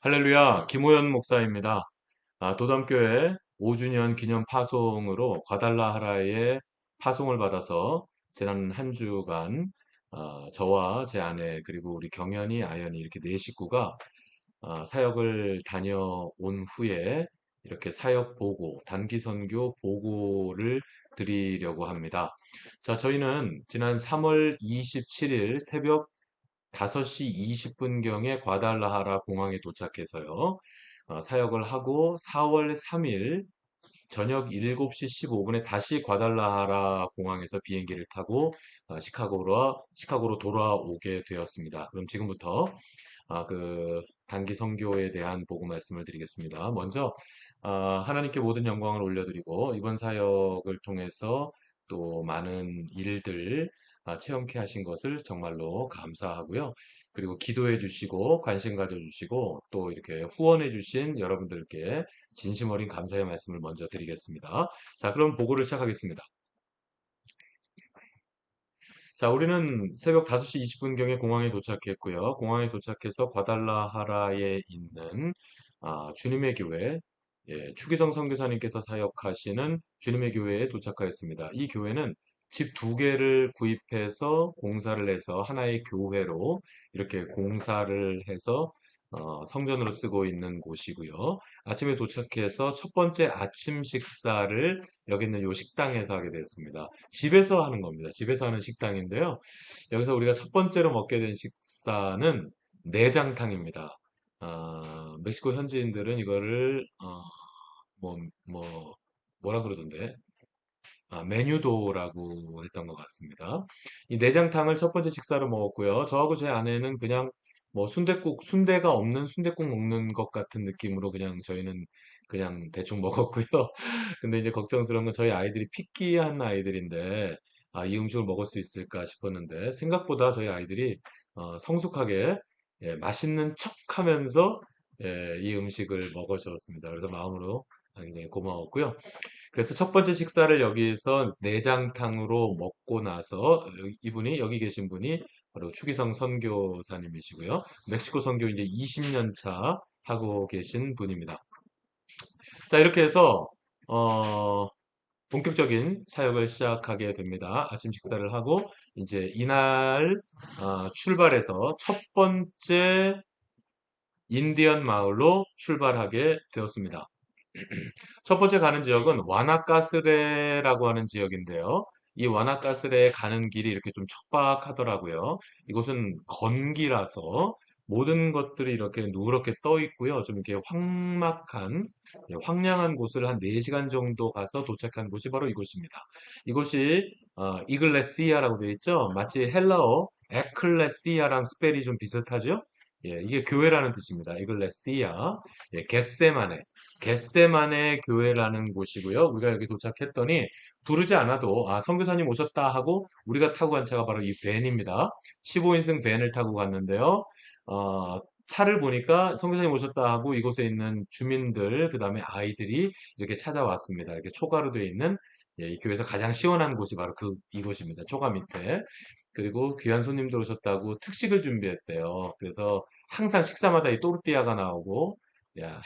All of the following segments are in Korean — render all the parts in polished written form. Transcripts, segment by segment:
할렐루야, 김호연 목사입니다. 도담교회 5주년 기념 파송으로 과달라하라에 파송을 받아서 지난 한 주간 저와 제 아내 그리고 우리 경연이, 아연이 이렇게 네 식구가 사역을 다녀온 후에 이렇게 사역 보고, 단기 선교 보고를 드리려고 합니다. 자, 저희는 지난 3월 27일 새벽 5시 20분경에 과달라하라 공항에 도착해서요. 사역을 하고 4월 3일 저녁 7시 15분에 다시 과달라하라 공항에서 비행기를 타고 시카고로 돌아오게 되었습니다. 그럼 지금부터 그 단기 선교에 대한 보고 말씀을 드리겠습니다. 먼저 하나님께 모든 영광을 올려드리고 이번 사역을 통해서 또 많은 일들 체험케 하신 것을 정말로 감사하고요. 그리고 기도해 주시고 관심 가져 주시고 또 이렇게 후원해 주신 여러분들께 진심 어린 감사의 말씀을 먼저 드리겠습니다. 자, 그럼 보고를 시작하겠습니다. 자, 우리는 새벽 5시 20분경에 공항에 도착했고요. 공항에 도착해서 과달라하라에 있는 주님의 교회, 추기성 선교사님께서 사역하시는 주님의 교회에 도착하였습니다. 이 교회는 집 두 개를 구입해서 공사를 해서 하나의 교회로 이렇게 공사를 해서 성전으로 쓰고 있는 곳이고요. 아침에 도착해서 첫 번째 아침 식사를 여기 있는 요 식당에서 하게 됐습니다. 집에서 하는 겁니다. 집에서 하는 식당인데요. 여기서 우리가 첫 번째로 먹게 된 식사는 내장탕입니다. 멕시코 현지인들은 이거를 뭐, 뭐, 뭐라 그러던데? 메뉴도라고 했던 것 같습니다. 이 내장탕을 첫 번째 식사로 먹었고요. 저하고 제 아내는 그냥 뭐 순대가 없는 순댓국 먹는 것 같은 느낌으로 그냥 저희는 그냥 대충 먹었고요. 근데 이제 걱정스러운 건 저희 아이들이 피끼한 아이들인데, 이 음식을 먹을 수 있을까 싶었는데, 생각보다 저희 아이들이 성숙하게 맛있는 척 하면서 이 음식을 먹어주었습니다. 그래서 마음으로 굉장히 고마웠고요. 그래서 첫 번째 식사를 여기서 내장탕으로 먹고 나서 이분이 여기 계신 분이 바로 추기성 선교사님이시고요. 멕시코 선교 이제 20년 차 하고 계신 분입니다. 자, 이렇게 해서 어, 본격적인 사역을 시작하게 됩니다. 아침 식사를 하고 이제 이날 출발해서 첫 번째 인디언 마을로 출발하게 되었습니다. 첫 번째 가는 지역은 와나카스레라고 하는 지역인데요. 이 와나카스레에 가는 길이 이렇게 좀 척박하더라고요. 이곳은 건기라서 모든 것들이 이렇게 누렇게 떠 있고요. 좀 이렇게 황막한, 황량한 곳을 한 4시간 정도 가서 도착한 곳이 바로 이곳입니다. 이곳이 이글레시아라고 되어 있죠. 마치 헬라어 에클레시아랑 스펠이 좀 비슷하죠? 예, 이게 교회라는 뜻입니다. 이글레시아, 겟세마네 교회라는 곳이고요. 우리가 여기 도착했더니 부르지 않아도 선교사님 오셨다 하고 우리가 타고 간 차가 바로 이 밴입니다. 15인승 밴을 타고 갔는데요. 차를 보니까 선교사님 오셨다 하고 이곳에 있는 주민들 그다음에 아이들이 이렇게 찾아왔습니다. 이렇게 초가로 되어 있는 이 교회에서 가장 시원한 곳이 바로 이곳입니다. 초가 밑에. 그리고 귀한 손님들 오셨다고 특식을 준비했대요. 그래서 항상 식사마다 이 또르띠아가 나오고 야,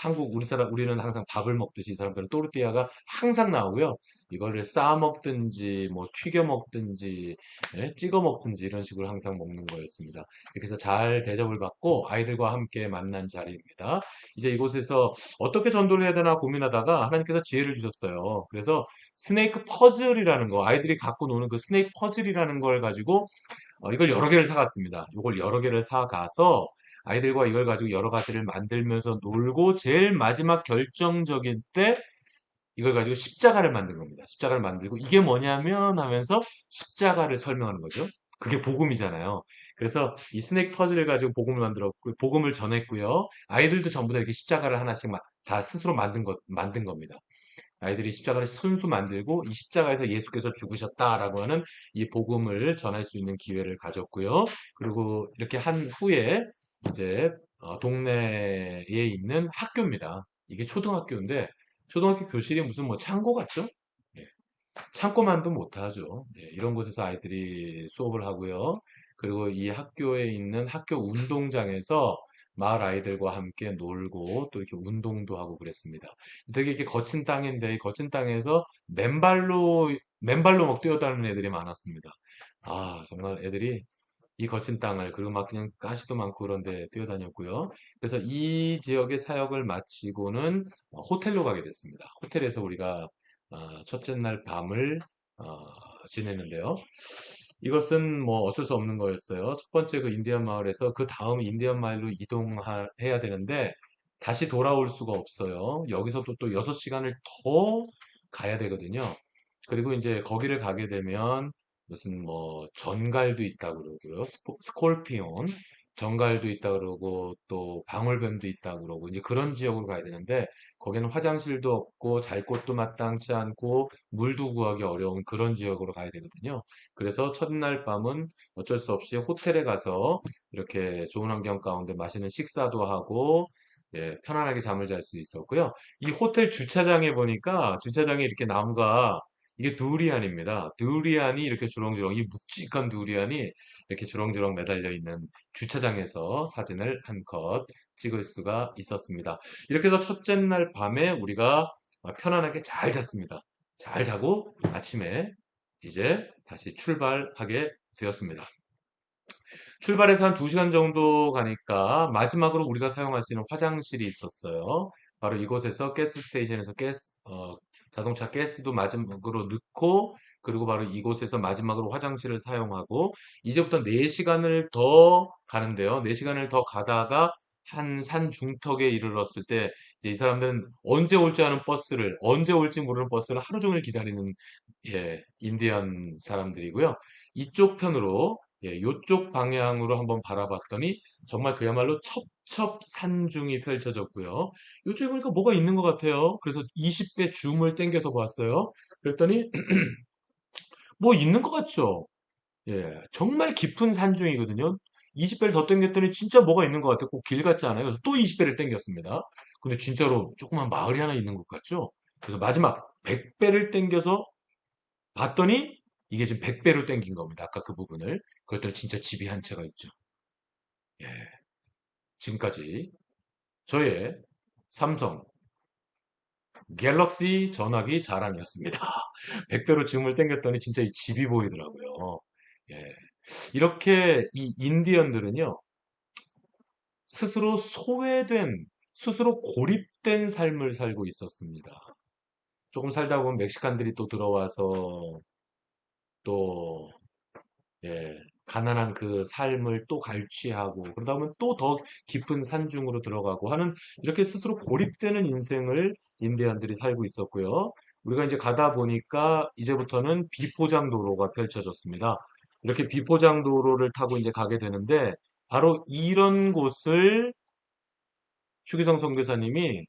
우리는 항상 밥을 먹듯이 이 사람들은 또르띠아가 항상 나오고요. 이거를 싸 먹든지, 뭐 튀겨 먹든지, 찍어 먹든지 이런 식으로 항상 먹는 거였습니다. 이렇게 해서 잘 대접을 받고 아이들과 함께 만난 자리입니다. 이제 이곳에서 어떻게 전도를 해야 되나 고민하다가 하나님께서 지혜를 주셨어요. 그래서 스네이크 퍼즐이라는 거, 아이들이 갖고 노는 그 스네이크 퍼즐이라는 걸 가지고 이걸 여러 개를 사갔습니다. 이걸 여러 개를 사가서 아이들과 이걸 가지고 여러 가지를 만들면서 놀고 제일 마지막 결정적인 때 이걸 가지고 십자가를 만든 겁니다. 십자가를 만들고 이게 뭐냐면 하면서 십자가를 설명하는 거죠. 그게 복음이잖아요. 그래서 이 스낵 퍼즐을 가지고 복음을 만들었고 복음을 전했고요. 아이들도 전부 다 이렇게 십자가를 하나씩 다 스스로 만든 겁니다. 아이들이 십자가를 손수 만들고 이 십자가에서 예수께서 죽으셨다라고 하는 이 복음을 전할 수 있는 기회를 가졌고요. 그리고 이렇게 한 후에 이제 동네에 있는 학교입니다. 이게 초등학교인데 초등학교 교실이 무슨 뭐 창고 같죠? 예, 창고만도 못하죠. 예, 이런 곳에서 아이들이 수업을 하고요. 그리고 이 학교에 있는 학교 운동장에서 마을 아이들과 함께 놀고 또 이렇게 운동도 하고 그랬습니다. 되게 이렇게 거친 땅인데 이 거친 땅에서 맨발로 막 뛰어다니는 애들이 많았습니다. 아, 정말 애들이 이 거친 땅을 그리고 막 그냥 가시도 많고 그런데 뛰어다녔고요. 그래서 이 지역의 사역을 마치고는 호텔로 가게 됐습니다. 호텔에서 우리가 첫째 날 밤을 어, 지내는데요. 이것은 뭐 어쩔 수 없는 거였어요. 첫 번째 그 인디안 마을에서 그 다음 인디안 마을로 이동해야 되는데 다시 돌아올 수가 없어요. 여기서도 또 6시간을 더 가야 되거든요. 그리고 이제 거기를 가게 되면 무슨 뭐 전갈도 있다 그러고요. 스콜피온 전갈도 있다 그러고 또 방울뱀도 있다 그러고 이제 그런 지역으로 가야 되는데 거기는 화장실도 없고 잘 곳도 마땅치 않고 물도 구하기 어려운 그런 지역으로 가야 되거든요. 그래서 첫날 밤은 어쩔 수 없이 호텔에 가서 이렇게 좋은 환경 가운데 맛있는 식사도 하고 예, 편안하게 잠을 잘 수 있었고요. 이 호텔 주차장에 보니까 주차장에 이렇게 나무가 이게 두리안입니다. 두리안이 이렇게 주렁주렁, 이 묵직한 두리안이 이렇게 주렁주렁 매달려 있는 주차장에서 사진을 한 컷 찍을 수가 있었습니다. 이렇게 해서 첫째 날 밤에 우리가 편안하게 잘 잤습니다. 잘 자고 아침에 이제 다시 출발하게 되었습니다. 출발해서 한 2시간 정도 가니까 마지막으로 우리가 사용할 수 있는 화장실이 있었어요. 바로 이곳에서 가스 스테이션에서 자동차 가스도 마지막으로 넣고 그리고 바로 이곳에서 마지막으로 화장실을 사용하고 이제부터 4시간을 더 가는데요. 4시간을 더 가다가 한 산 중턱에 이르렀을 때 이제 이 사람들은 언제 올지 아는 버스를 언제 올지 모르는 버스를 하루 종일 기다리는 예, 인디언 사람들이고요. 이쪽 편으로 예, 요쪽 방향으로 한번 바라봤더니 정말 그야말로 첩첩산중이 펼쳐졌고요. 요쪽에 보니까 뭐가 있는 것 같아요. 그래서 20배 줌을 당겨서 봤어요. 그랬더니 뭐 있는 것 같죠? 예, 정말 깊은 산중이거든요. 20배를 더 당겼더니 진짜 뭐가 있는 것 같아요. 꼭 길 같지 않아요? 그래서 또 20배를 당겼습니다. 근데 진짜로 조그만 마을이 하나 있는 것 같죠? 그래서 마지막 100배를 당겨서 봤더니 이게 지금 100배로 당긴 겁니다. 아까 그 부분을. 그랬더니 진짜 집이 한 채가 있죠. 예. 지금까지 저의 삼성 갤럭시 전화기 자랑이었습니다. 100배로 줌을 당겼더니 진짜 이 집이 보이더라고요. 예. 이렇게 이 인디언들은요, 스스로 소외된, 스스로 고립된 삶을 살고 있었습니다. 조금 살다 보면 멕시칸들이 또 들어와서 또 예, 가난한 그 삶을 또 갈취하고 그러다 보면 또 더 깊은 산중으로 들어가고 하는 이렇게 스스로 고립되는 인생을 인디안들이 살고 있었고요. 우리가 이제 가다 보니까 이제부터는 비포장 도로가 펼쳐졌습니다. 이렇게 비포장 도로를 타고 이제 가게 되는데 바로 이런 곳을 추기성 선교사님이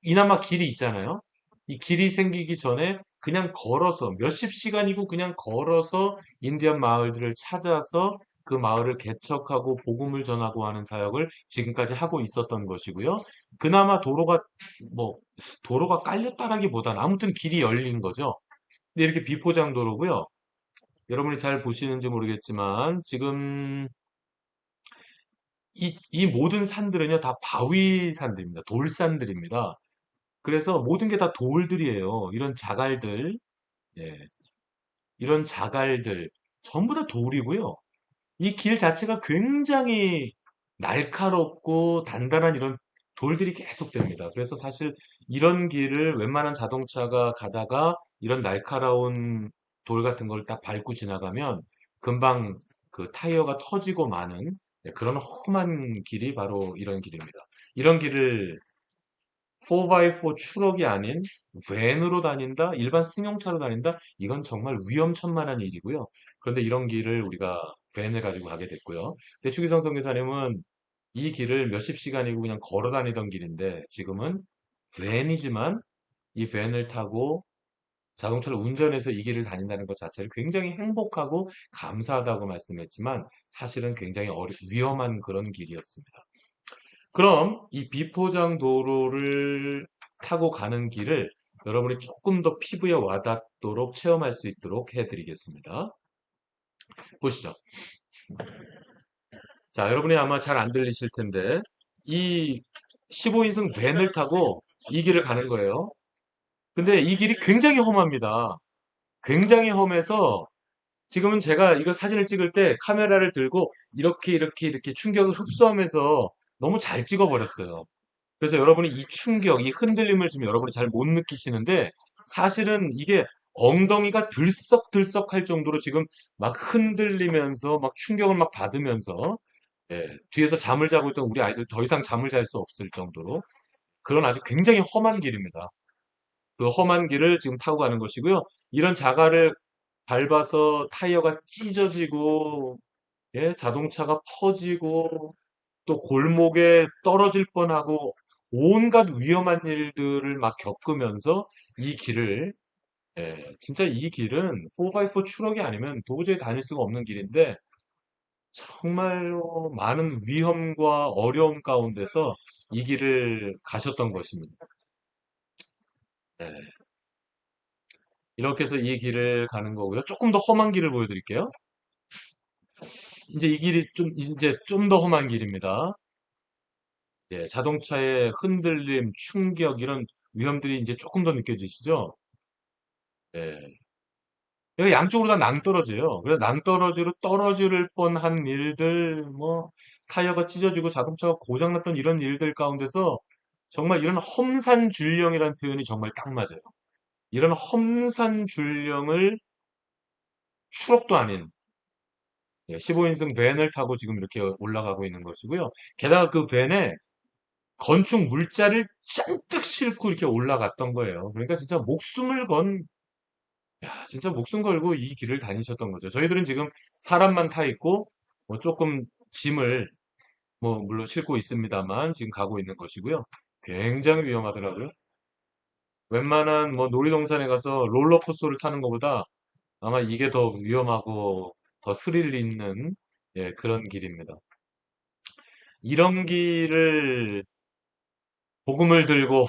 이나마 길이 있잖아요. 이 길이 생기기 전에 그냥 걸어서 몇십 시간이고 그냥 걸어서 인디언 마을들을 찾아서 그 마을을 개척하고 복음을 전하고 하는 사역을 지금까지 하고 있었던 것이고요. 그나마 뭐 도로가 깔렸다라기보다는 아무튼 길이 열린 거죠. 근데 이렇게 비포장 도로고요. 여러분이 잘 보시는지 모르겠지만 지금 이 모든 산들은요, 다 바위산들입니다. 돌산들입니다. 그래서 모든 게 다 돌들이에요. 예, 이런 자갈들, 전부 다 돌이고요. 이 길 자체가 굉장히 날카롭고 단단한 이런 돌들이 계속 됩니다. 그래서 사실 이런 길을 웬만한 자동차가 가다가 이런 날카로운 돌 같은 걸 딱 밟고 지나가면 금방 그 타이어가 터지고 마는 네, 그런 험한 길이 바로 이런 길입니다. 이런 길을 4x4 추럭이 아닌 밴으로 다닌다, 일반 승용차로 다닌다, 이건 정말 위험천만한 일이고요. 그런데 이런 길을 우리가 밴을 가지고 가게 됐고요. 대추기성 선교사님은 이 길을 몇십 시간이고 그냥 걸어 다니던 길인데 지금은 밴이지만 이 밴을 타고 자동차를 운전해서 이 길을 다닌다는 것 자체를 굉장히 행복하고 감사하다고 말씀했지만 사실은 굉장히 위험한 그런 길이었습니다. 그럼 이 비포장 도로를 타고 가는 길을 여러분이 조금 더 피부에 와닿도록 체험할 수 있도록 해드리겠습니다. 보시죠. 자, 여러분이 아마 잘 안 들리실 텐데, 이 15인승 밴을 타고 이 길을 가는 거예요. 근데 이 길이 굉장히 험합니다. 굉장히 험해서 지금은 제가 이거 사진을 찍을 때 카메라를 들고 이렇게 충격을 흡수하면서 너무 잘 찍어버렸어요. 그래서 여러분이 이 충격, 이 흔들림을 지금 여러분이 잘 못 느끼시는데 사실은 이게 엉덩이가 들썩들썩할 정도로 지금 막 흔들리면서 막 충격을 막 받으면서 예, 뒤에서 잠을 자고 있던 우리 아이들 더 이상 잠을 잘 수 없을 정도로 그런 아주 굉장히 험한 길입니다. 그 험한 길을 지금 타고 가는 것이고요. 이런 자갈을 밟아서 타이어가 찢어지고 예, 자동차가 퍼지고 또 골목에 떨어질 뻔하고 온갖 위험한 일들을 막 겪으면서 이 길을 예, 진짜 이 길은 4x4 추럭이 아니면 도저히 다닐 수가 없는 길인데 정말로 많은 위험과 어려움 가운데서 이 길을 가셨던 것입니다. 예, 이렇게 해서 이 길을 가는 거고요. 조금 더 험한 길을 보여드릴게요. 이제 이 길이 이제 좀 더 험한 길입니다. 예, 자동차의 흔들림, 충격, 이런 위험들이 이제 조금 더 느껴지시죠? 예. 여기 양쪽으로 다 낭떠러지예요. 그래서 낭떠러지로 떨어질 뻔한 일들, 뭐, 타이어가 찢어지고 자동차가 고장났던 이런 일들 가운데서 정말 이런 험산줄령이라는 표현이 정말 딱 맞아요. 이런 험산줄령을 추억도 아닌 15인승 밴을 타고 지금 이렇게 올라가고 있는 것이고요. 게다가 그 밴에 건축 물자를 잔뜩 싣고 이렇게 올라갔던 거예요. 그러니까 진짜 진짜 목숨 걸고 이 길을 다니셨던 거죠. 저희들은 지금 사람만 타 있고, 뭐 조금 짐을, 뭐 물론 싣고 있습니다만, 지금 가고 있는 것이고요. 굉장히 위험하더라고요. 웬만한 뭐 놀이동산에 가서 롤러코스터를 타는 것보다 아마 이게 더 위험하고 더 스릴 있는, 예, 그런 길입니다. 이런 길을 복음을 들고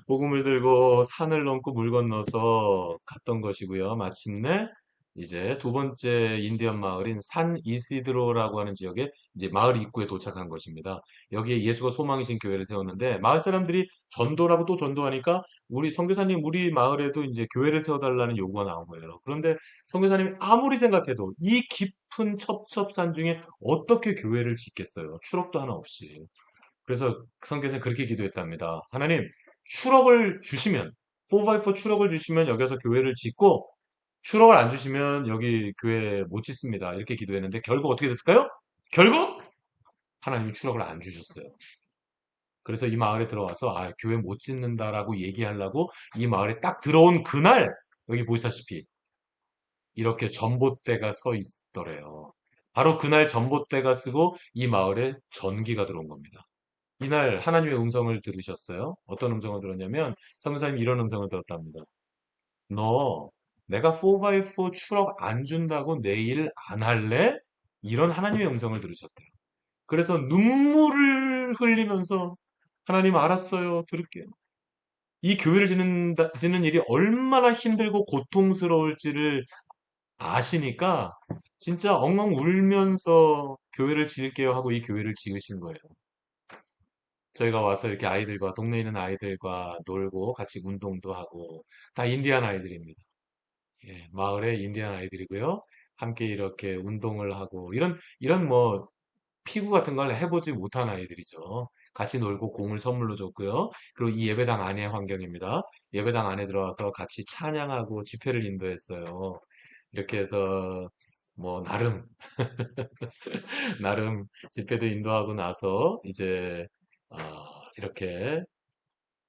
복음을 들고 산을 넘고 물 건너서 갔던 것이고요. 마침내 이제 두 번째 인디언 마을인 산 이시드로라고 하는 지역에 이제 마을 입구에 도착한 것입니다. 여기에 예수가 소망이신 교회를 세웠는데 마을 사람들이 전도라고 또 전도하니까 우리 선교사님 우리 마을에도 이제 교회를 세워달라는 요구가 나온 거예요. 그런데 선교사님이 아무리 생각해도 이 깊은 첩첩산 중에 어떻게 교회를 짓겠어요? 추록도 하나 없이. 그래서 성경에서 그렇게 기도했답니다. 하나님, 추럭을 주시면, 4x4 추럭을 주시면 여기서 교회를 짓고, 추럭을 안 주시면 여기 교회 못 짓습니다. 이렇게 기도했는데, 결국 어떻게 됐을까요? 결국 하나님이 추럭을 안 주셨어요. 그래서 이 마을에 들어와서, 아, 교회 못 짓는다라고 얘기하려고 이 마을에 딱 들어온 그날, 여기 보시다시피, 이렇게 전봇대가 서 있더래요. 바로 그날 전봇대가 쓰고 이 마을에 전기가 들어온 겁니다. 이날 하나님의 음성을 들으셨어요? 어떤 음성을 들었냐면 성교사님이 이런 음성을 들었답니다. 너 내가 4x4 추락 안 준다고 내일 안 할래? 이런 하나님의 음성을 들으셨대요. 그래서 눈물을 흘리면서 하나님 알았어요. 들을게요. 이 교회를 짓는 일이 얼마나 힘들고 고통스러울지를 아시니까 진짜 엉엉 울면서 교회를 지을게요 하고 이 교회를 지으신 거예요. 저희가 와서 이렇게 아이들과, 동네에 있는 아이들과 놀고 같이 운동도 하고, 다 인디안 아이들입니다. 예, 마을의 인디안 아이들이고요. 함께 이렇게 운동을 하고, 이런 뭐, 피구 같은 걸 해보지 못한 아이들이죠. 같이 놀고 공을 선물로 줬고요. 그리고 이 예배당 안의 환경입니다. 예배당 안에 들어와서 같이 찬양하고 집회를 인도했어요. 이렇게 해서, 뭐, 나름 집회도 인도하고 나서, 이제, 어, 이렇게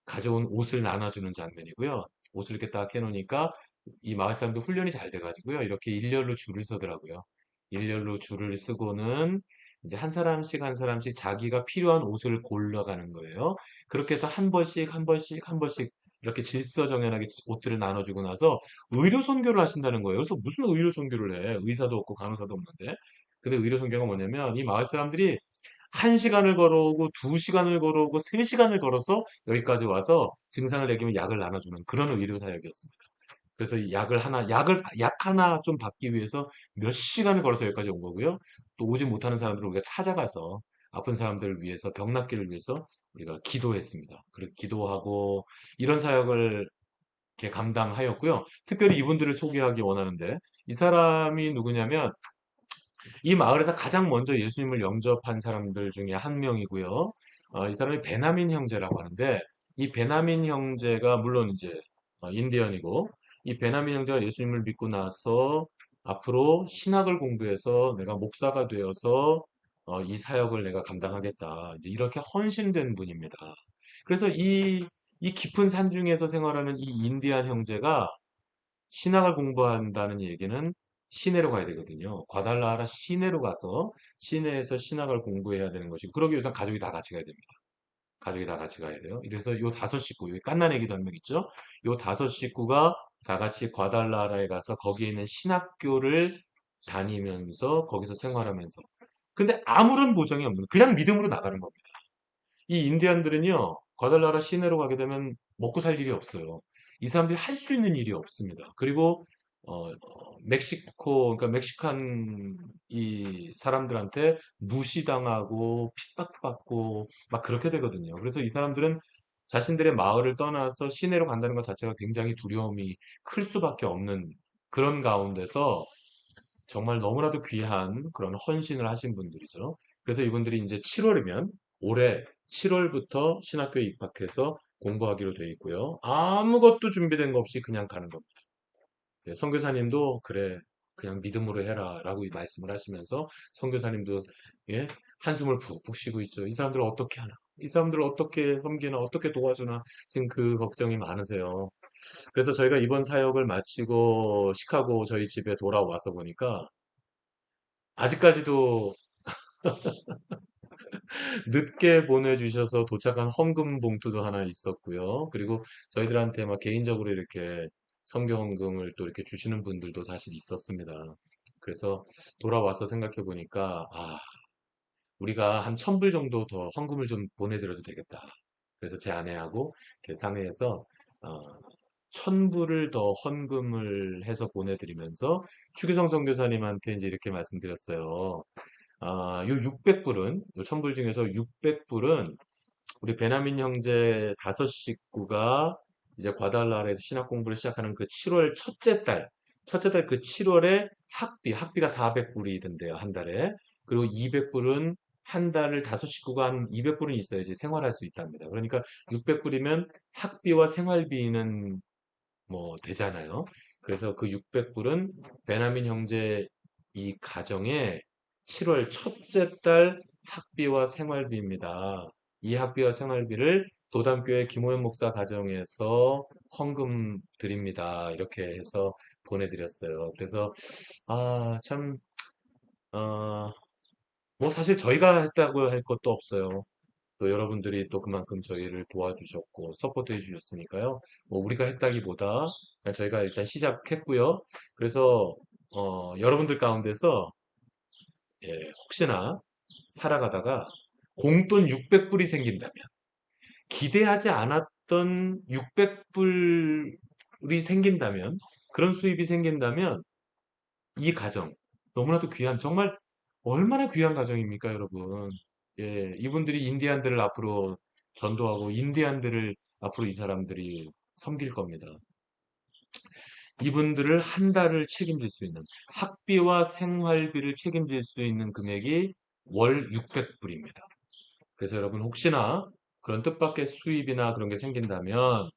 가져온 옷을 나눠주는 장면이고요. 옷을 이렇게 딱 해놓으니까 이 마을 사람도 훈련이 잘 돼가지고요. 이렇게 일렬로 줄을 서더라고요. 일렬로 줄을 쓰고는 이제 한 사람씩 한 사람씩 자기가 필요한 옷을 골라가는 거예요. 그렇게 해서 한 번씩 한 번씩 한 번씩 이렇게 질서정연하게 옷들을 나눠주고 나서 의료 선교를 하신다는 거예요. 그래서 무슨 의료 선교를 해? 의사도 없고 간호사도 없는데. 근데 의료 선교가 뭐냐면 이 마을 사람들이 1시간을 걸어오고 2시간을 걸어오고 3시간을 걸어서 여기까지 와서 증상을 내기면 약을 나눠주는 그런 의료 사역이었습니다. 그래서 약 하나 좀 받기 위해서 몇 시간을 걸어서 여기까지 온 거고요. 또 오지 못하는 사람들을 우리가 찾아가서 아픈 사람들을 위해서 병 낫기를 위해서 우리가 기도했습니다. 그리고 기도하고 이런 사역을 이렇게 감당하였고요. 특별히 이분들을 소개하기 원하는데 이 사람이 누구냐면 이 마을에서 가장 먼저 예수님을 영접한 사람들 중에 한 명이고요. 이 사람이 베나민 형제라고 하는데 이 베나민 형제가 물론 이제 인디언이고 이 베나민 형제가 예수님을 믿고 나서 앞으로 신학을 공부해서 내가 목사가 되어서 이 사역을 내가 감당하겠다. 이제 이렇게 헌신된 분입니다. 그래서 이 깊은 산 중에서 생활하는 이 인디안 형제가 신학을 공부한다는 얘기는 시내로 가야 되거든요. 과달라하라 시내로 가서 시내에서 신학을 공부해야 되는 것이고 그러기 위해서 가족이 다 같이 가야 됩니다. 가족이 다 같이 가야 돼요. 그래서 요 다섯 식구, 여기 깐난 애기도 한 명 있죠? 요 다섯 식구가 다 같이 과달라하라에 가서 거기에 있는 신학교를 다니면서 거기서 생활하면서 근데 아무런 보장이 없는 그냥 믿음으로 나가는 겁니다. 이 인디안들은요, 과달라라 시내로 가게 되면 먹고 살 일이 없어요. 이 사람들이 할 수 있는 일이 없습니다. 그리고 멕시코, 그러니까 멕시칸 이 사람들한테 무시당하고 핍박받고 막 그렇게 되거든요. 그래서 이 사람들은 자신들의 마을을 떠나서 시내로 간다는 것 자체가 굉장히 두려움이 클 수밖에 없는 그런 가운데서 정말 너무나도 귀한 그런 헌신을 하신 분들이죠. 그래서 이분들이 이제 7월이면 올해 7월부터 신학교에 입학해서 공부하기로 돼 있고요. 아무것도 준비된 거 없이 그냥 가는 겁니다. 예, 선교사님도 그래 그냥 믿음으로 해라라고 말씀을 하시면서 선교사님도 예, 한숨을 푹푹 쉬고 있죠. 이 사람들을 어떻게 하나? 이 사람들을 어떻게 섬기나? 어떻게 도와주나? 지금 그 걱정이 많으세요. 그래서 저희가 이번 사역을 마치고 시카고 저희 집에 돌아와서 보니까 아직까지도 늦게 보내주셔서 도착한 헌금 봉투도 하나 있었고요. 그리고 저희들한테 막 개인적으로 이렇게 선교 헌금을 또 이렇게 주시는 분들도 사실 있었습니다. 그래서 돌아와서 생각해 보니까, 우리가 한 1,000불 정도 더 헌금을 좀 보내드려도 되겠다. 그래서 제 아내하고 이렇게 상의해서, 어, 1,000불을 더 헌금을 해서 보내드리면서 추기성 선교사님한테 이제 이렇게 말씀드렸어요. 요 600불은, 요 1,000불 중에서 600불은 우리 베냐민 형제 다섯 식구가 이제 과달라라에서 신학 공부를 시작하는 그 7월 첫째 달 그 7월에 학비가 400불이던데요, 한 달에. 그리고 200불은 한 달을 다섯 식구가 한 200불은 있어야지 생활할 수 있답니다. 그러니까 600불이면 학비와 생활비는 뭐 되잖아요. 그래서 그 600불은 베냐민 형제 이 가정의 7월 첫째 달 학비와 생활비입니다. 이 학비와 생활비를 도담교회 김호연 목사 가정에서 헌금 드립니다. 이렇게 해서 보내드렸어요. 그래서 참, 뭐 사실 저희가 했다고 할 것도 없어요. 또 여러분들이 또 그만큼 저희를 도와주셨고 서포트해 주셨으니까요. 뭐 우리가 했다기보다 그냥 저희가 일단 시작했고요. 그래서 여러분들 가운데서 혹시나 살아가다가 공돈 600불이 생긴다면 기대하지 않았던 600불이 생긴다면 그런 수입이 생긴다면 이 가정 너무나도 귀한 정말 얼마나 귀한 가정입니까, 여러분? 예, 이분들이 인디안들을 앞으로 전도하고 인디안들을 앞으로 이 사람들이 섬길 겁니다. 이분들을 한 달을 책임질 수 있는 학비와 생활비를 책임질 수 있는 금액이 월 600불입니다. 그래서 여러분 혹시나 그런 뜻밖의 수입이나 그런 게 생긴다면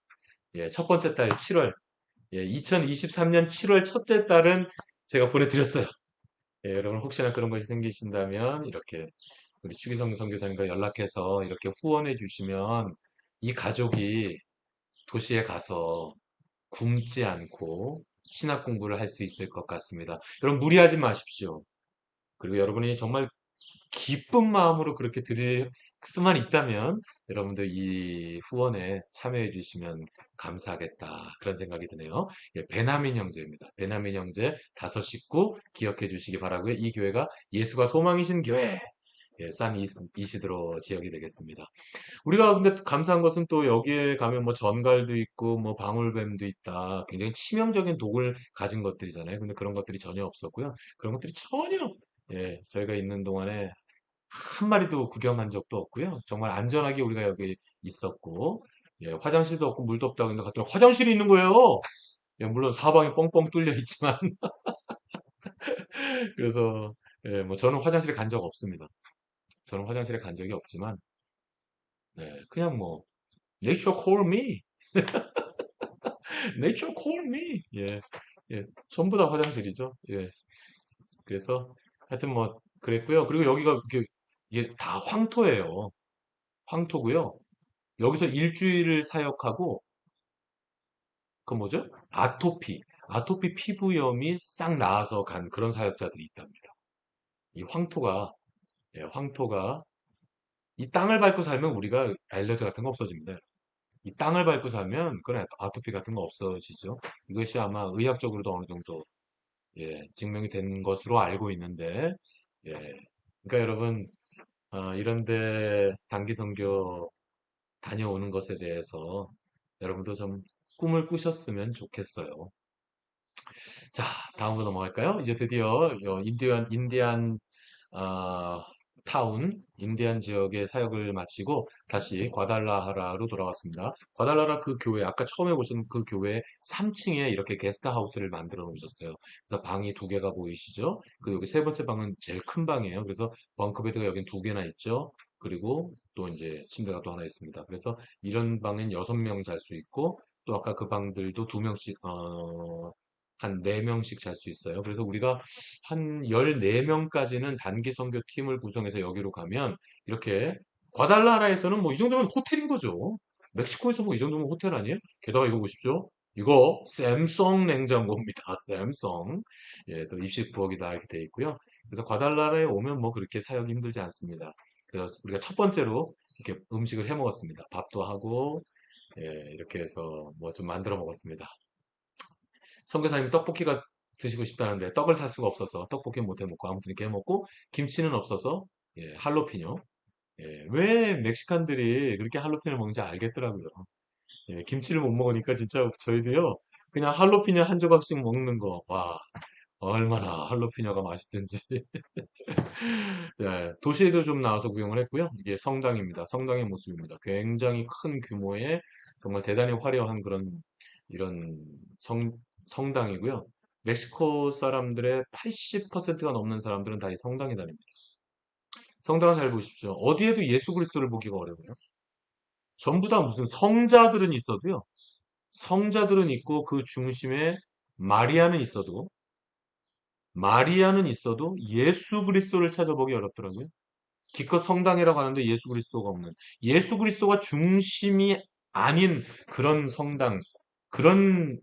첫 번째 달 7월 2023년 7월 첫째 달은 제가 보내드렸어요. 여러분 혹시나 그런 것이 생기신다면 이렇게 우리 추기성 선교사님과 연락해서 이렇게 후원해 주시면 이 가족이 도시에 가서 굶지 않고 신학 공부를 할 수 있을 것 같습니다. 여러분 무리하지 마십시오. 그리고 여러분이 정말 기쁜 마음으로 그렇게 드릴 수만 있다면 여러분들 이 후원에 참여해 주시면 감사하겠다. 그런 생각이 드네요. 베나민 형제입니다. 베나민 형제 다섯 식구 기억해 주시기 바라고요. 이 교회가 예수가 소망이신 교회. 산 이시드로 지역이 되겠습니다. 우리가 근데 감사한 것은 또 여기에 가면 뭐 전갈도 있고 뭐 방울뱀도 있다. 굉장히 치명적인 독을 가진 것들이잖아요. 근데 그런 것들이 전혀 없었고요. 그런 것들이 전혀 예, 저희가 있는 동안에 한 마리도 구경한 적도 없고요. 정말 안전하게 우리가 여기 있었고, 예, 화장실도 없고 물도 없다고 했는데 갔더니 화장실이 있는 거예요. 예, 물론 사방이 뻥뻥 뚫려 있지만, 그래서, 예, 뭐 저는 화장실에 간 적 없습니다. 저는 화장실에 간 적이 없지만, 네, 그냥 뭐, nature call me, nature call me, 예, 예, 전부 다 화장실이죠. 예, 그래서 하여튼 뭐 그랬고요. 그리고 여기가 이렇게 이게 다 황토예요. 황토고요. 여기서 일주일을 사역하고 그 뭐죠? 아토피 피부염이 싹 나아서 간 그런 사역자들이 있답니다. 이 황토가 황토가 이 땅을 밟고 살면 우리가 알러지 같은 거 없어집니다. 이 땅을 밟고 살면 그런 아토피 같은 거 없어지죠. 이것이 아마 의학적으로도 어느 정도 증명이 된 것으로 알고 있는데 예. 그러니까 여러분 이런데 단기 선교 다녀오는 것에 대해서 여러분도 좀 꿈을 꾸셨으면 좋겠어요. 자, 다음으로 넘어갈까요? 이제 드디어 인디안 아, 타운, 인디안 지역의 사역을 마치고 다시 과달라하라로 돌아왔습니다. 과달라라 그 교회, 아까 처음에 보신 그 교회 3층에 이렇게 게스트하우스를 만들어 놓으셨어요. 그래서 방이 두 개가 보이시죠? 그 여기 세 번째 방은 제일 큰 방이에요. 그래서 벙커베드가 여긴 두 개나 있죠. 그리고 또 이제 침대가 또 하나 있습니다. 그래서 이런 방엔 6명 잘 수 있고 또 아까 그 방들도 2명씩 한 4명씩 잘 수 있어요. 그래서 우리가 한 14명까지는 단기 선교 팀을 구성해서 여기로 가면 이렇게 과달라라에서는 뭐 이 정도면 호텔인 거죠. 멕시코에서 뭐 이 정도면 호텔 아니에요? 게다가 이거 보십시오. 이거 샘성 냉장고입니다. 샘성. 예, 또 입식 부엌이 다 이렇게 돼 있고요. 그래서 과달라라에 오면 뭐 그렇게 사역이 힘들지 않습니다. 그래서 우리가 첫 번째로 이렇게 음식을 해 먹었습니다. 밥도 하고 예, 이렇게 해서 뭐 좀 만들어 먹었습니다. 선교사님이 떡볶이가 드시고 싶다는데 떡을 살 수가 없어서 떡볶이 못 해먹고 아무튼 이렇게 해먹고 김치는 없어서 예, 할로피뇨. 예, 왜 멕시칸들이 그렇게 할로피뇨를 먹는지 알겠더라고요. 예, 김치를 못 먹으니까 진짜 저희도요. 그냥 할로피뇨 한 조각씩 먹는 거. 와, 얼마나 할로피뇨가 맛있든지. 예, 도시에도 좀 나와서 구경을 했고요. 이게 성당입니다. 성당의 모습입니다. 굉장히 큰 규모의 정말 대단히 화려한 그런 이런 성당이고요. 멕시코 사람들의 80%가 넘는 사람들은 다 이 성당에 다닙니다. 성당을 잘 보십시오. 어디에도 예수 그리스도를 보기가 어려워요. 전부 다 무슨 성자들은 있어도요. 성자들은 있고 그 중심에 마리아는 있어도 예수 그리스도를 찾아보기 어렵더라고요. 기껏 성당이라고 하는데 예수 그리스도가 없는 예수 그리스도가 중심이 아닌 그런 성당 그런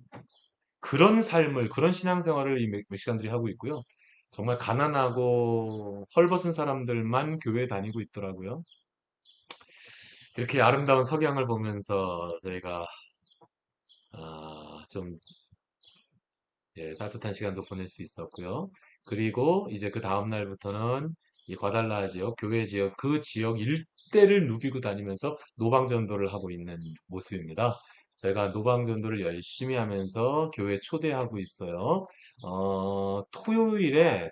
삶을 그런 신앙생활을 이 멕시칸들이 하고 있고요. 정말 가난하고 헐벗은 사람들만 교회 다니고 있더라고요. 이렇게 아름다운 석양을 보면서 저희가 좀 예, 따뜻한 시간도 보낼 수 있었고요. 그리고 이제 그 다음 날부터는 이 과달라 지역, 교회 지역, 그 지역 일대를 누비고 다니면서 노방전도를 하고 있는 모습입니다. 저희가 노방전도를 열심히 하면서 교회 초대하고 있어요. 토요일에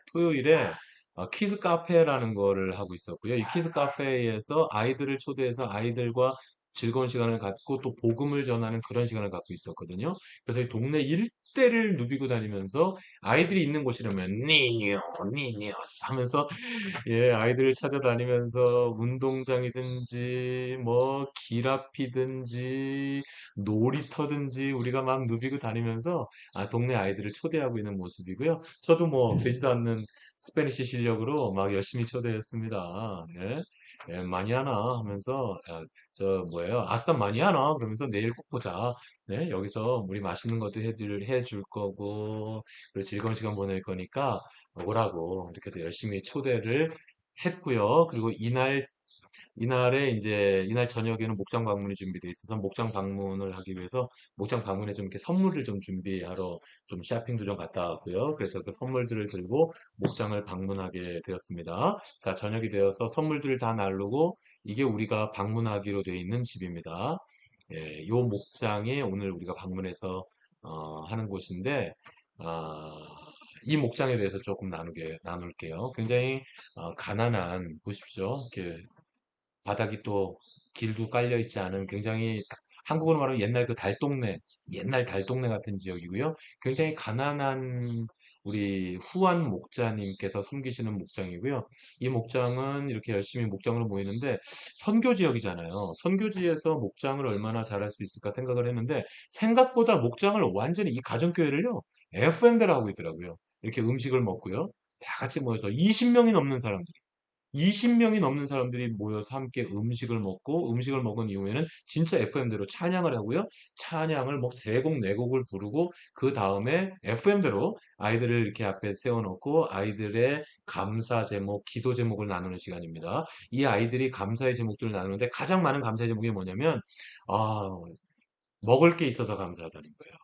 키즈 카페라는 거를 하고 있었고요. 이 키즈 카페에서 아이들을 초대해서 아이들과 즐거운 시간을 갖고 또 복음을 전하는 그런 시간을 갖고 있었거든요. 그래서 이 동네 일대를 누비고 다니면서 아이들이 있는 곳이라면 니니오스 하면서 예, 아이들을 찾아다니면서 운동장이든지 뭐 기랍이든지 놀이터든지 우리가 막 누비고 다니면서 동네 아이들을 초대하고 있는 모습이고요. 저도 뭐 되지도 않는 스페니시 실력으로 막 열심히 초대했습니다. 예. 예, 마니아나 하면서 저 뭐예요? 아스탄 마니아나 그러면서 내일 꼭 보자. 네, 여기서 우리 맛있는 것도 해줄 거고 그리고 즐거운 시간 보낼 거니까 오라고 이렇게 해서 열심히 초대를 했고요. 그리고 이날 저녁에는 목장 방문이 준비되어 있어서 목장 방문을 하기 위해서 목장 방문에 좀 이렇게 선물을 좀 준비하러 좀 쇼핑도 좀 갔다 왔고요. 그래서 그 선물들을 들고 목장을 방문하게 되었습니다. 자, 저녁이 되어서 선물들을 다 나르고 이게 우리가 방문하기로 되어 있는 집입니다. 예, 요 목장에 오늘 우리가 방문해서 하는 곳인데 아, 이 목장에 대해서 조금 나눌게요. 굉장히 가난한, 보십시오. 이렇게 바닥이 또 길도 깔려 있지 않은 굉장히 한국으로 말하면 옛날 그 달동네, 옛날 달동네 같은 지역이고요. 굉장히 가난한 우리 후안 목자님께서 섬기시는 목장이고요. 이 목장은 이렇게 열심히 목장으로 모이는데 선교 지역이잖아요. 선교지에서 목장을 얼마나 잘할 수 있을까 생각을 했는데 생각보다 목장을 완전히 이 가정교회를요. FM대로 하고 있더라고요. 이렇게 음식을 먹고요. 다 같이 모여서 20명이 넘는 사람들. 20명이 넘는 사람들이 모여서 함께 음식을 먹고 음식을 먹은 이후에는 진짜 FM대로 찬양을 하고요. 찬양을 뭐 세 곡, 네 곡을 부르고 그 다음에 FM대로 아이들을 이렇게 앞에 세워놓고 아이들의 감사 제목, 기도 제목을 나누는 시간입니다. 이 아이들이 감사의 제목들을 나누는데 가장 많은 감사의 제목이 뭐냐면 아, 먹을 게 있어서 감사하다는 거예요.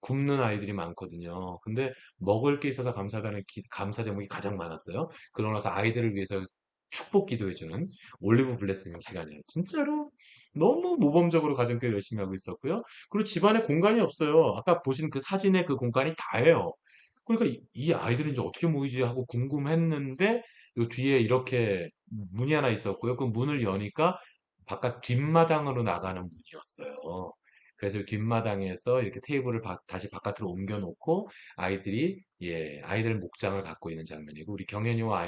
굶는 아이들이 많거든요. 근데 먹을 게 있어서 감사하다는 감사 제목이 가장 많았어요. 그러고 나서 아이들을 위해서 축복 기도해주는 올리브 블레싱 시간이에요. 진짜로 너무 모범적으로 가정교회 열심히 하고 있었고요. 그리고 집안에 공간이 없어요. 아까 보신 그 사진에 그 공간이 다예요. 그러니까 이 아이들은 이제 어떻게 모이지 하고 궁금했는데 요 뒤에 이렇게 문이 하나 있었고요. 그 문을 여니까 바깥 뒷마당으로 나가는 문이었어요. 그래서 뒷마당에서 이렇게 테이블을 다시 바깥으로 옮겨 놓고 아이들이 아이들 목장을 갖고 있는 장면이고 우리 경연이와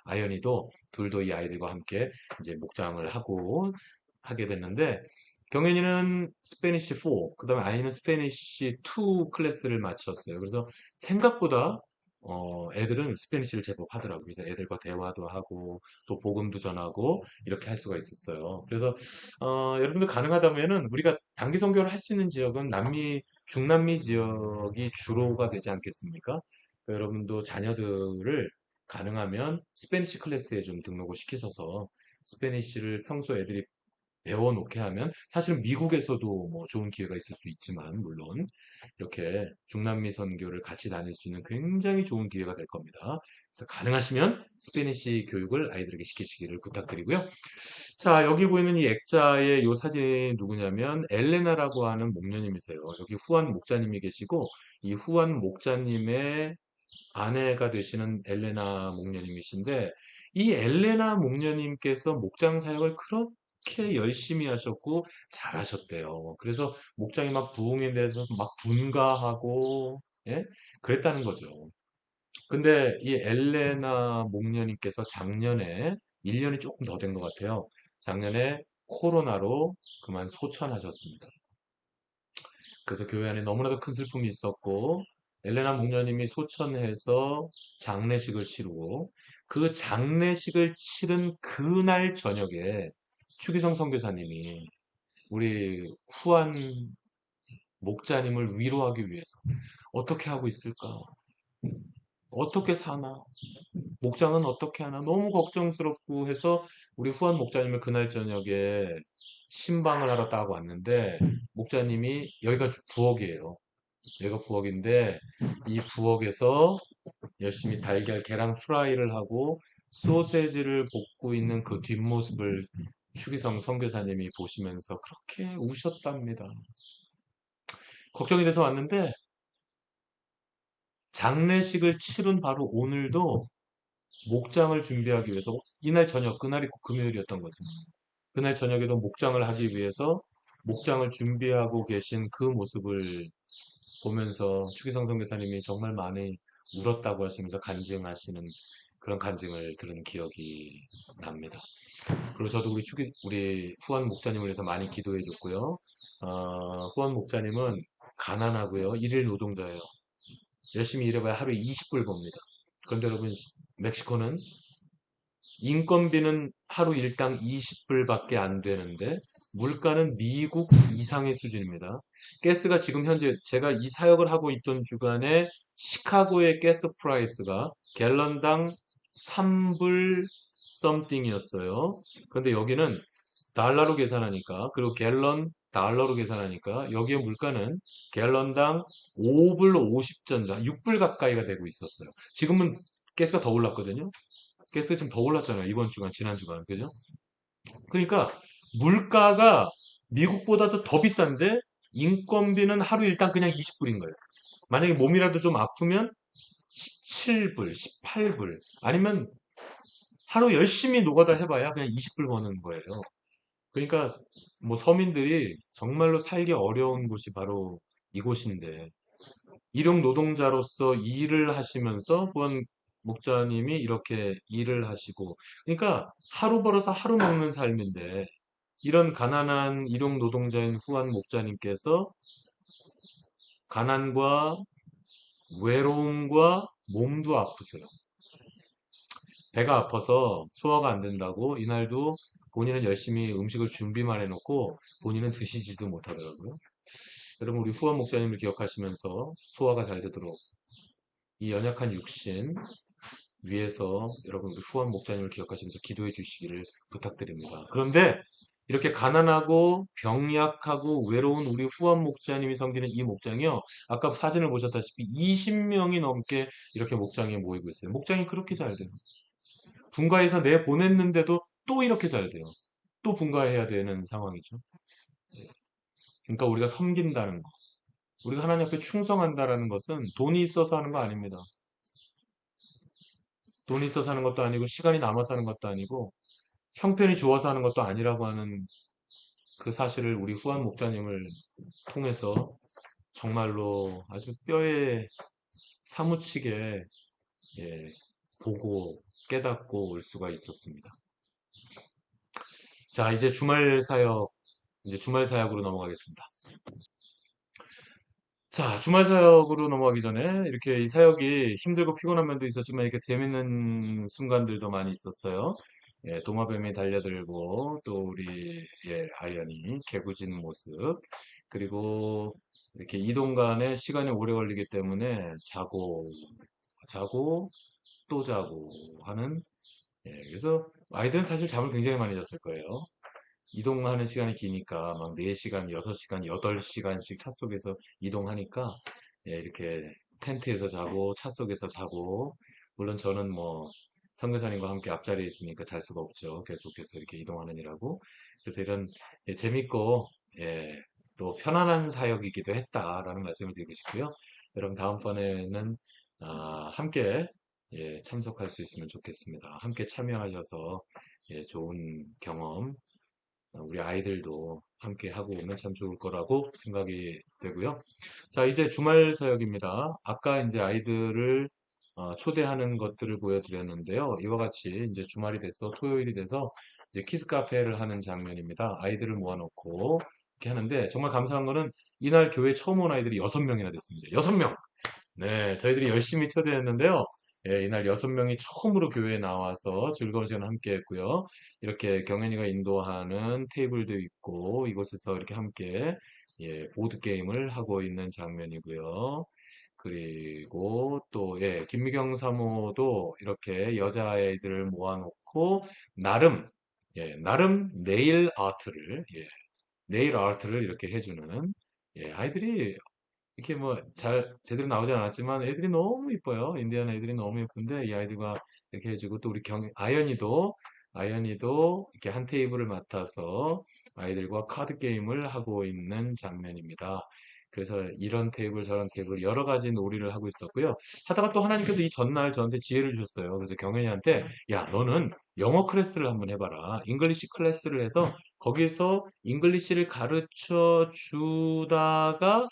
아연이도 둘도 이 아이들과 함께 이제 목장을 하게 됐는데 경연이는 스페니쉬 4, 그다음에 아이는 스페니쉬 2 클래스를 마쳤어요. 그래서 생각보다 애들은 스페니쉬를 제법 하더라고요. 그래서 애들과 대화도 하고 또 복음도 전하고 이렇게 할 수가 있었어요. 그래서 여러분들 가능하다면은 우리가 단기 선교를 할 수 있는 지역은 중남미 지역이 주로가 되지 않겠습니까? 그러니까 여러분도 자녀들을 가능하면 스페니쉬 클래스에 좀 등록을 시키셔서 스페니쉬를 평소 애들이 배워놓게 하면 사실 미국에서도 뭐 좋은 기회가 있을 수 있지만 물론 이렇게 중남미 선교를 같이 다닐 수 있는 굉장히 좋은 기회가 될 겁니다. 그래서 가능하시면 스페니쉬 교육을 아이들에게 시키시기를 부탁드리고요. 자, 여기 보이는 이 액자의 이 사진이 누구냐면 엘레나라고 하는 목녀님이세요. 여기 후안 목자님이 계시고 이 후안 목자님의 아내가 되시는 엘레나 목녀님이신데 이 엘레나 목녀님께서 목장 사역을 그렇게 열심히 하셨고 잘하셨대요. 그래서 목장이 막 부흥에 대해서 막 분가하고 예? 그랬다는 거죠. 근데 이 엘레나 목녀님께서 작년에 1년이 조금 더 된 것 같아요. 작년에 코로나로 그만 소천하셨습니다. 그래서 교회 안에 너무나도 큰 슬픔이 있었고 엘레나 목녀님이 소천해서 장례식을 치르고 그 장례식을 치른 그날 저녁에 추기성 선교사님이 우리 후한 목자님을 위로하기 위해서 어떻게 하고 있을까? 어떻게 사나? 목장은 어떻게 하나? 너무 걱정스럽고 해서 우리 후한 목자님을 그날 저녁에 신방을 하러 따고 왔는데 목자님이 여기가 부엌이에요. 여기가 부엌인데 이 부엌에서 열심히 달걀 계란 프라이를 하고 소세지를 볶고 있는 그 뒷모습을 추기성 선교사님이 보시면서 그렇게 우셨답니다. 걱정이 돼서 왔는데 장례식을 치른 바로 오늘도 목장을 준비하기 위해서 이날 저녁, 그날이 금요일이었던 거죠. 그날 저녁에도 목장을 하기 위해서 목장을 준비하고 계신 그 모습을 보면서 추기성 선교사님이 정말 많이 울었다고 하시면서 간증하시는 그런 간증을 들은 기억이 납니다. 그리고 저도 우리 후원 목자님을 위해서 많이 기도해 줬고요. 후원 목자님은 가난하고요. 일일 노동자예요. 열심히 일해봐야 하루에 20불 법니다. 그런데 여러분, 멕시코는 인건비는 하루 일당 20불밖에 안 되는데 물가는 미국 이상의 수준입니다. 가스가 지금 현재 제가 이 사역을 하고 있던 주간에 시카고의 가스 프라이스가 갤런당 3불 썸띵이었어요. 그런데 여기는 달러로 계산하니까 그리고 갤런 달러로 계산하니까 여기의 물가는 갤런당 5불 50전자 6불 가까이가 되고 있었어요. 지금은 가스가 더 올랐거든요. 가스가 지금 더 올랐잖아요. 이번 주간, 지난 주간. 그죠? 그러니까 물가가 미국보다도 더 비싼데 인건비는 하루 일당 그냥 20불인 거예요. 만약에 몸이라도 좀 아프면 17불, 18불, 아니면 하루 열심히 노가다 해봐야 그냥 20불 버는 거예요. 그러니까 뭐 서민들이 정말로 살기 어려운 곳이 바로 이곳인데, 일용 노동자로서 일을 하시면서 후원 목자님이 이렇게 일을 하시고, 그러니까 하루 벌어서 하루 먹는 삶인데, 이런 가난한 일용 노동자인 후원 목자님께서 가난과 외로움과 몸도 아프세요. 배가 아파서 소화가 안 된다고 이날도 본인은 열심히 음식을 준비만 해놓고 본인은 드시지도 못하더라고요. 여러분, 우리 후원 목자님을 기억하시면서 소화가 잘 되도록 이 연약한 육신 위해서 여러분, 우리 후원 목자님을 기억하시면서 기도해 주시기를 부탁드립니다. 그런데 이렇게 가난하고 병약하고 외로운 우리 후원 목자님이 섬기는 이 목장이요, 아까 사진을 보셨다시피 20명이 넘게 이렇게 목장에 모이고 있어요. 목장이 그렇게 잘 돼요. 분가해서 내보냈는데도 또 이렇게 잘 돼요. 또 분가해야 되는 상황이죠. 그러니까 우리가 섬긴다는 거, 우리가 하나님 앞에 충성한다라는 것은 돈이 있어서 하는 거 아닙니다. 돈이 있어서 하는 것도 아니고 시간이 남아서 하는 것도 아니고 형편이 좋아서 하는 것도 아니라고 하는 그 사실을 우리 후안 목자님을 통해서 정말로 아주 뼈에 사무치게, 예, 보고 깨닫고 올 수가 있었습니다. 자, 이제 주말 사역으로 넘어가겠습니다. 자, 주말 사역으로 넘어가기 전에 이렇게 이 사역이 힘들고 피곤한 면도 있었지만 이렇게 재밌는 순간들도 많이 있었어요. 예, 도마뱀이 달려들고 또 우리, 예, 아이언이 개구짖는 모습, 그리고 이렇게 이동 간에 시간이 오래 걸리기 때문에 자고 또 자고 하는, 예, 그래서 아이들은 사실 잠을 굉장히 많이 잤을 거예요. 이동하는 시간이 기니까 막 4시간, 6시간, 8시간씩 차 속에서 이동하니까, 예, 이렇게 텐트에서 자고 차 속에서 자고, 물론 저는 뭐 선교사님과 함께 앞자리에 있으니까 잘 수가 없죠. 계속해서 이렇게 이동하느니라고. 그래서 이런, 예, 재밌고, 예, 또 편안한 사역이기도 했다라는 말씀을 드리고 싶고요. 여러분, 다음번에는 함께, 예, 참석할 수 있으면 좋겠습니다. 함께 참여하셔서, 예, 좋은 경험, 우리 아이들도 함께 하고 오면 참 좋을 거라고 생각이 되고요. 자, 이제 주말 사역입니다. 아까 이제 아이들을 초대하는 것들을 보여드렸는데요. 이와 같이 이제 주말이 돼서 토요일이 돼서 이제 키즈 카페를 하는 장면입니다. 아이들을 모아놓고 이렇게 하는데, 정말 감사한 거는 이날 교회 처음 온 아이들이 6명이나 됐습니다. 6명! 네, 저희들이 열심히 초대했는데요. 예, 이날 6명이 처음으로 교회에 나와서 즐거운 시간 함께 했고요. 이렇게 경연이가 인도하는 테이블도 있고, 이곳에서 이렇게 함께, 예, 보드게임을 하고 있는 장면이고요. 그리고 또, 예, 김미경 사모도 이렇게 여자아이들을 모아놓고, 나름, 나름 네일 아트를 이렇게 해주는, 예, 아이들이 이렇게 뭐 잘 제대로 나오지 않았지만 애들이 너무 이뻐요. 인디아나 애들이 너무 예쁜데 이 아이들과 이렇게 해주고, 또 우리 아연이도 이렇게 한 테이블을 맡아서 아이들과 카드 게임을 하고 있는 장면입니다. 그래서 이런 테이블 저런 테이블 여러 가지 놀이를 하고 있었고요. 하다가 또 하나님께서 이 전날 저한테 지혜를 주셨어요. 그래서 경연이한테, 야, 너는 영어 클래스를 한번 해봐라. 잉글리시 클래스를 해서 거기서 잉글리시를 가르쳐 주다가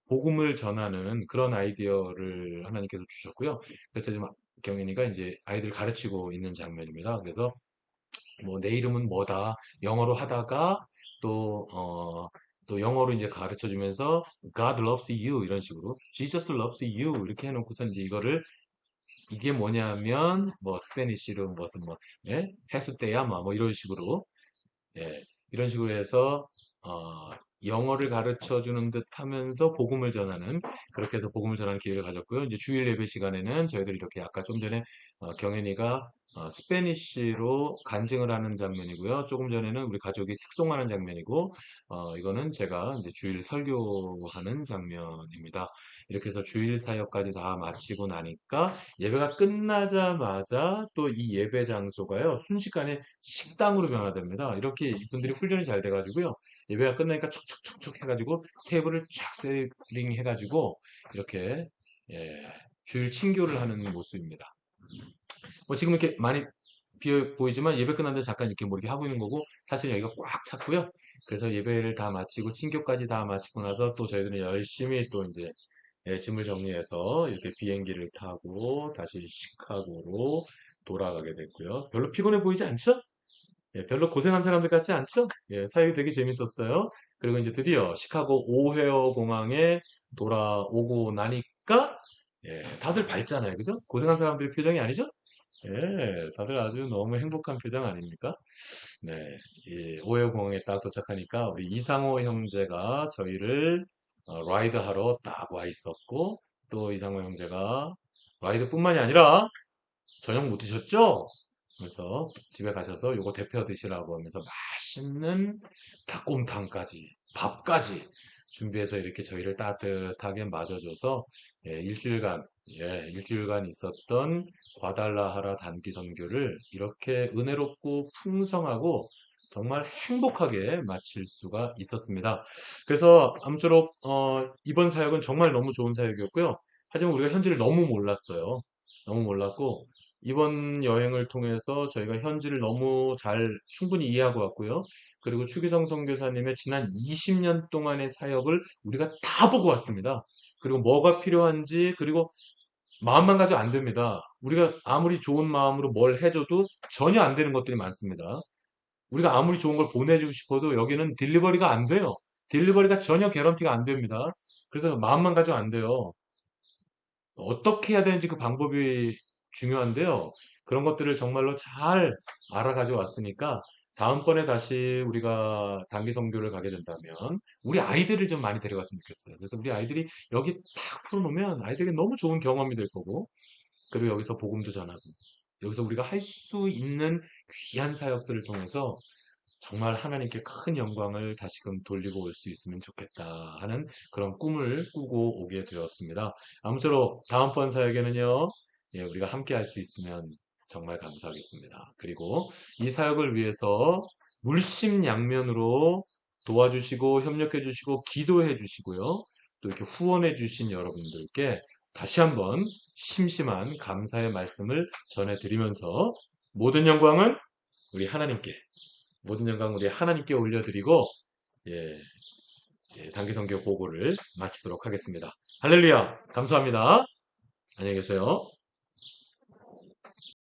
복음을 전하는 그런 아이디어를 하나님께서 주셨고요. 그래서 지금 경연이가 이제 아이들을 가르치고 있는 장면입니다. 그래서 뭐 내 이름은 뭐다 영어로 하다가 또 또 영어로 이제 가르쳐 주면서 God loves you 이런 식으로 Jesus loves you 이렇게 해놓고서 이제 이게 뭐냐면 뭐 스페니쉬로 무슨 뭐, 예? 해수대야 뭐 이런 식으로, 예, 이런 식으로 해서 어, 영어를 가르쳐 주는 듯 하면서 복음을 전하는, 그렇게 해서 복음을 전하는 기회를 가졌고요. 이제 주일 예배 시간에는 저희들이 이렇게 아까 좀 전에 경연이가 스페니쉬로 간증을 하는 장면이고요. 조금 전에는 우리 가족이 특송하는 장면이고, 이거는 제가 이제 주일 설교하는 장면입니다. 이렇게 해서 주일 사역까지 다 마치고 나니까 예배가 끝나자마자 또 이 예배 장소가요, 순식간에 식당으로 변화됩니다. 이렇게 이분들이 훈련이 잘 돼가지고요. 예배가 끝나니까 척척척척 해가지고 테이블을 쫙 세팅 해가지고 이렇게, 예, 주일 친교를 하는 모습입니다. 뭐 지금 이렇게 많이 비어 보이지만 예배 끝난 데 잠깐 이렇게 뭐 이렇게 하고 있는 거고 사실 여기가 꽉 찼고요. 그래서 예배를 다 마치고 친교까지 다 마치고 나서 또 저희들은 열심히 또 이제 짐을 정리해서 이렇게 비행기를 타고 다시 시카고로 돌아가게 됐고요. 별로 피곤해 보이지 않죠? 예, 별로 고생한 사람들 같지 않죠? 예, 사역이 되게 재밌었어요. 그리고 이제 드디어 시카고 오헤어 공항에 돌아오고 나니까 다들 밝잖아요. 그죠? 고생한 사람들의 표정이 아니죠? 예, 다들 아주 너무 행복한 표정 아닙니까? 네, 이 오헤어 공항에 딱 도착하니까 우리 이상호 형제가 저희를 라이드하러 딱 와 있었고 또 이상호 형제가 라이드뿐만이 아니라 저녁 못 드셨죠? 그래서 집에 가셔서 요거 데펴 드시라고 하면서 맛있는 닭곰탕까지, 밥까지 준비해서 이렇게 저희를 따뜻하게 맞아줘서 일주일간 있었던 과달라하라 단기 선교를 이렇게 은혜롭고 풍성하고 정말 행복하게 마칠 수가 있었습니다. 그래서 아무쪼록 이번 사역은 정말 너무 좋은 사역이었고요. 하지만 우리가 현지를 너무 몰랐어요. 너무 몰랐고 이번 여행을 통해서 저희가 현지를 너무 잘 충분히 이해하고 왔고요. 그리고 추기성 선교사님의 지난 20년 동안의 사역을 우리가 다 보고 왔습니다. 그리고 뭐가 필요한지, 그리고 마음만 가지고 안 됩니다. 우리가 아무리 좋은 마음으로 뭘 해줘도 전혀 안 되는 것들이 많습니다. 우리가 아무리 좋은 걸 보내주고 싶어도 여기는 딜리버리가 안 돼요. 딜리버리가 전혀 개런티가 안 됩니다. 그래서 마음만 가지고 안 돼요. 어떻게 해야 되는지 그 방법이 중요한데요. 그런 것들을 정말로 잘 알아가지고 왔으니까 다음번에 다시 우리가 단기 선교를 가게 된다면 우리 아이들을 좀 많이 데려갔으면 좋겠어요. 그래서 우리 아이들이 여기 딱 풀어놓으면 아이들에게 너무 좋은 경험이 될 거고 그리고 여기서 복음도 전하고 여기서 우리가 할 수 있는 귀한 사역들을 통해서 정말 하나님께 큰 영광을 다시금 돌리고 올 수 있으면 좋겠다 하는 그런 꿈을 꾸고 오게 되었습니다. 아무쪼록 다음번 사역에는요, 우리가 함께 할 수 있으면 정말 감사하겠습니다. 그리고 이 사역을 위해서 물심양면으로 도와주시고 협력해 주시고 기도해 주시고요. 또 이렇게 후원해 주신 여러분들께 다시 한번 심심한 감사의 말씀을 전해드리면서 모든 영광은 우리 하나님께 모든 영광 우리 하나님께 올려드리고 예, 단기 선교 보고를 마치도록 하겠습니다. 할렐루야! 감사합니다. 안녕히 계세요.